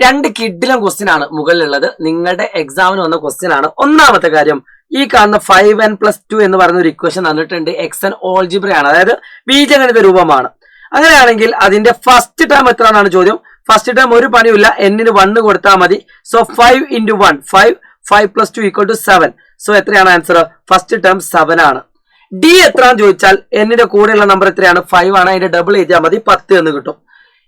രണ്ട് കിഡിലും ക്വസ്റ്റ്യൻ ആണ് മുകളിലുള്ളത്. നിങ്ങളുടെ എക്സാമിന് വന്ന ക്വസ്റ്റ്യൻ ആണ്. ഒന്നാമത്തെ കാര്യം, ഈ കാണുന്ന 5n+2 എന്ന് പറയുന്ന ഒരു ഇക്വേഷൻ തന്നിട്ടുണ്ട്. xn ഓൾജിബ്രയാണ്, അതായത് ബീജഗണിത രൂപമാണ്. അങ്ങനെയാണെങ്കിൽ അതിന്റെ ഫസ്റ്റ് ടേം എത്രയാണ് ചോദ്യം. ഫസ്റ്റ് ടേം ഒരു പണിയില്ല, എന്നിന് 1 കൊടുത്താൽ മതി. സോ 5 × 1 5 5 + 2 = 7. സോ എത്രയാണ് ആൻസർ? ഫസ്റ്റ് ടേം 7 ആണ്. ഡി എത്രയാണെന്ന് ചോദിച്ചാൽ എന്നിന്റെ കൂടെയുള്ള നമ്പർ എത്രയാണ്? 5 ആണ്. അതിന്റെ ഡബിൾ എഴുതിയാൽ മതി, 10 എന്ന് കിട്ടും.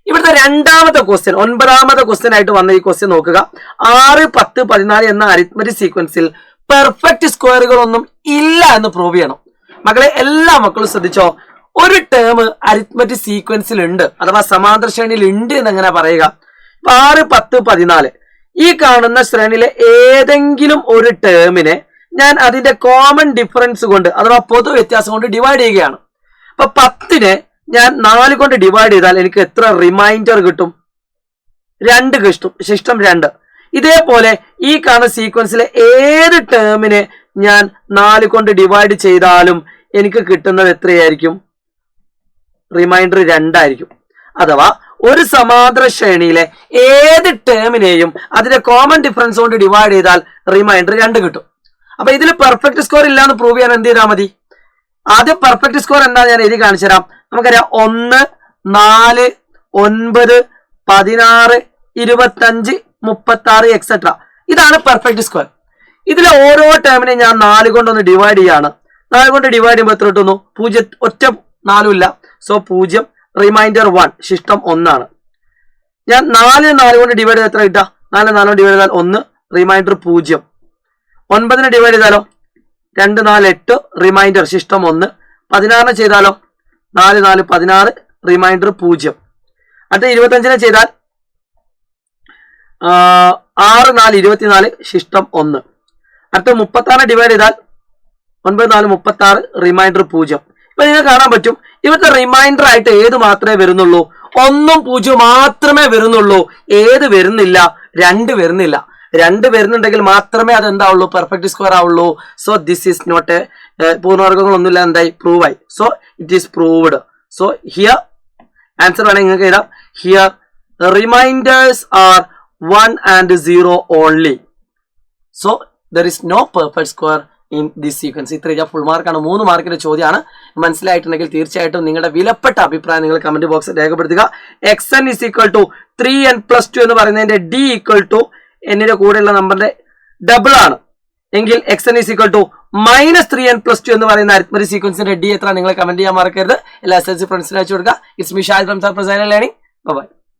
ഇവിടുത്തെ രണ്ടാമത്തെ ക്വസ്റ്റ്യൻ, 9ാമത്തെ ക്വസ്റ്റ്യൻ ആയിട്ട് വന്ന ഈ ക്വസ്റ്റ്യൻ നോക്കുക. 6, 10, 14 എന്ന അരിത്മെറ്റിക് സീക്വൻസിൽ പെർഫെക്റ്റ് സ്ക്വയറുകളൊന്നും ഇല്ല എന്ന് പ്രൂവ് ചെയ്യണം. മക്കളെ, എല്ലാ മക്കളും ശ്രദ്ധിച്ചോ. ഒരു ടേം അരിത്മെറ്റിക് സീക്വൻസിൽ ഉണ്ട്, അഥവാ സമാന്തര ശ്രേണിയിൽ ഉണ്ട് എന്ന് എങ്ങനെ പറയുക? 6, 10, 14 ഈ കാണുന്ന ശ്രേണിയിലെ ഏതെങ്കിലും ഒരു ടേമിനെ ഞാൻ അതിന്റെ കോമൺ ഡിഫറൻസ് കൊണ്ട്, അഥവാ പൊതു വ്യത്യാസം കൊണ്ട് ഡിവൈഡ് ചെയ്യുകയാണ്. അപ്പൊ 10നെ ഞാൻ 4 കൊണ്ട് ഡിവൈഡ് ചെയ്താൽ എനിക്ക് എത്ര റിമൈൻഡർ കിട്ടും? 2 കിട്ടും. ശിഷ്ടം 2. ഇതേപോലെ ഈ കാണുന്ന സീക്വൻസിലെ ഏത് ടേമിനെ ഞാൻ 4 കൊണ്ട് ഡിവൈഡ് ചെയ്താലും എനിക്ക് കിട്ടുന്നത് എത്രയായിരിക്കും? റിമൈൻഡർ 2 ആയിരിക്കും. അഥവാ ഒരു സമാന്തര ശ്രേണിയിലെ ഏത് ടേമിനെയും അതിന്റെ കോമൺ ഡിഫറൻസ് കൊണ്ട് ഡിവൈഡ് ചെയ്താൽ റിമൈൻഡർ 2 കിട്ടും. അപ്പൊ ഇതിൽ പെർഫെക്റ്റ് സ്കോർ ഇല്ലാന്ന് പ്രൂവ് ചെയ്യാൻ എന്ത് ചെയ്താൽ മതി? ആദ്യം പെർഫെക്റ്റ് സ്കോർ എന്താ ഞാൻ എഴുതി കാണിച്ചു തരാം. നമുക്കറിയാം 1, 4, 9, 16, 25, 36 എക്സെട്ര. ഇതാണ് പെർഫെക്റ്റ് സ്ക്വയർ. ഇതിലെ ഓരോ ടേമിനെ ഞാൻ 4 കൊണ്ടൊന്ന് ഡിവൈഡ് ചെയ്യാണ്. 4 കൊണ്ട് ഡിവൈഡ് ചെയ്യുമ്പോൾ എത്ര കിട്ടുന്നു? 0, ഒറ്റ 4 ഇല്ല. സോ 0, റിമൈൻഡർ 1, ശിഷ്ടം 1 ആണ്. ഞാൻ 4 കൊണ്ട് ഡിവൈഡ് ചെയ്താൽ എത്ര കിട്ടുക? 4 കൊണ്ട് ഡിവൈഡ് ചെയ്താൽ 1, റിമൈൻഡർ 0. 9നെ ഡിവൈഡ് ചെയ്താലോ? 2, 4, 8, റിമൈൻഡർ ശിഷ്ടം 1. 16 ചെയ്താലോ? 4, 4, 16, റിമൈൻഡർ 0. അടുത്ത 25നെ ചെയ്താൽ 6, 4, 24, ശിഷ്ടം 1. അടുത്ത 36 ഡിവൈഡ് ചെയ്താൽ 9, 4, 36, റിമൈൻഡർ 0. ഇപ്പൊ നിങ്ങൾക്ക് കാണാൻ പറ്റും ഇവിടുത്തെ റിമൈൻഡർ ആയിട്ട് ഏത് മാത്രമേ വരുന്നുള്ളൂ? 1ഉം 0 മാത്രമേ വരുന്നുള്ളൂ. ഏത് വരുന്നില്ല? 2 വരുന്നില്ല. 2 വരുന്നുണ്ടെങ്കിൽ മാത്രമേ അത് എന്താവുള്ളൂ? പെർഫെക്റ്റ് സ്ക്വയർ ആവുള്ളൂ. സോ ദിസ് ഈസ് നോട്ട് പൂർണ്ണവർഗങ്ങളൊന്നുമില്ല, എന്തായി? പ്രൂവ് ആയി. So it is proved. So here answer വേണമെങ്കിൽ നിങ്ങൾക്ക് എഴുതാം. Here remainders are 1 and 0 only. So there is no perfect square in this sequence. ഇത്ര ഫുൾ മാർക്കാണ്. 3 മാർക്കിന്റെ ചോദ്യമാണ്. മനസ്സിലായിട്ടുണ്ടെങ്കിൽ തീർച്ചയായിട്ടും നിങ്ങളുടെ വിലപ്പെട്ട അഭിപ്രായം നിങ്ങൾ കമന്റ് ബോക്സിൽ രേഖപ്പെടുത്തുക. xn = 3n+2 എന്ന് പറയുന്നതിന്റെ d = എന്നിന്റെ കൂടെയുള്ള നമ്പറിന്റെ ഡബിൾ ആണ് എങ്കിൽ xn = -3n+2 എന്ന് പറയുന്ന അരിത്മെറ്റിക് സീക്വൻസിന്റെ d എത്ര നിങ്ങൾ കമന്റ് ചെയ്യാൻ മറക്കരുത്. എല്ലാ SSLC ഫ്രണ്ട്സിനും അയച്ചു കൊടുക്കുക. It's me Shahid from learning. By.